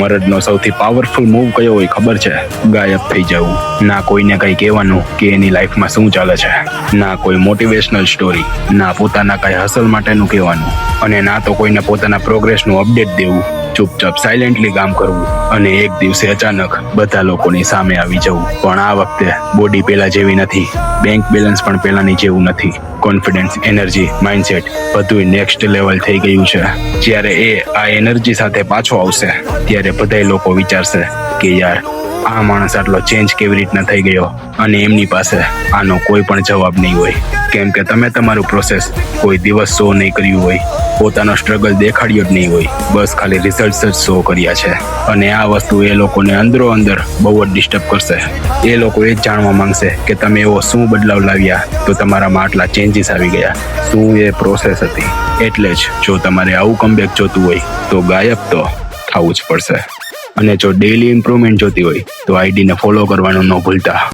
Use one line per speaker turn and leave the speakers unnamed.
મરદનો સૌથી powerful move કયો હોય ખબર છે? ગાયબ થઈ જવું. ના કોઈને કઈ કહેવાનું કે એની લાઈફમાં શું ચાલે છે, ના કોઈ મોટિવેશનલ સ્ટોરી, ના પોતાના કઈ હસલ માટેનું કહેવાનું, અને ના તો કોઈને પોતાના પ્રોગ્રેસનું અપડેટ દેવું. ચૂપચાપ સાયલેન્ટલી કામ કરવું અને એક દિવસે અચાનક બધા લોકોની સામે આવી જવું. પણ આ વખતે બોડી પેલા જેવી નથી, બેંક બેલેન્સ પણ પેલાની જેવું નથી. કોન્ફિડન્સ, એનર્જી, માઇન્ડસેટ બધું નેક્સ્ટ લેવલ થઈ ગયું છે. જ્યારે એ આ એનર્જી સાથે પાછો આવશે ત્યારે બધાય લોકો વિચારશે કે યાર આ માણસ આટલો ચેન્જ કેવી રીતના થઈ ગયો, અને એમની પાસે આનો કોઈ પણ જવાબ નહીં હોય. કેમ કે તમે તમારું પ્રોસેસ કોઈ દિવસ શો નહીં કર્યું હોય, પોતાનો સ્ટ્રગલ દેખાડ્યો જ નહીં હોય, બસ ખાલી રિઝલ્ટ્સ જ શો કર્યા છે. અને આ વસ્તુ એ લોકોને અંદરો અંદર બહુ જ ડિસ્ટર્બ કરશે. એ લોકો એ જ જાણવા માંગશે કે તમે એવો શું બદલાવ લાવ્યા તો તમારામાં આટલા ચેન્જીસ આવી ગયા, શું એ પ્રોસેસ હતી. એટલે જ જો તમારે આવું કમબેક જોતું હોય તો ગાયબ તો થવું જ પડશે. અને જો ડેઈલી ઇમ્પ્રુવમેન્ટ જોતી હોય તો આઈડીને ફોલો કરવાનું ન ભૂલતા.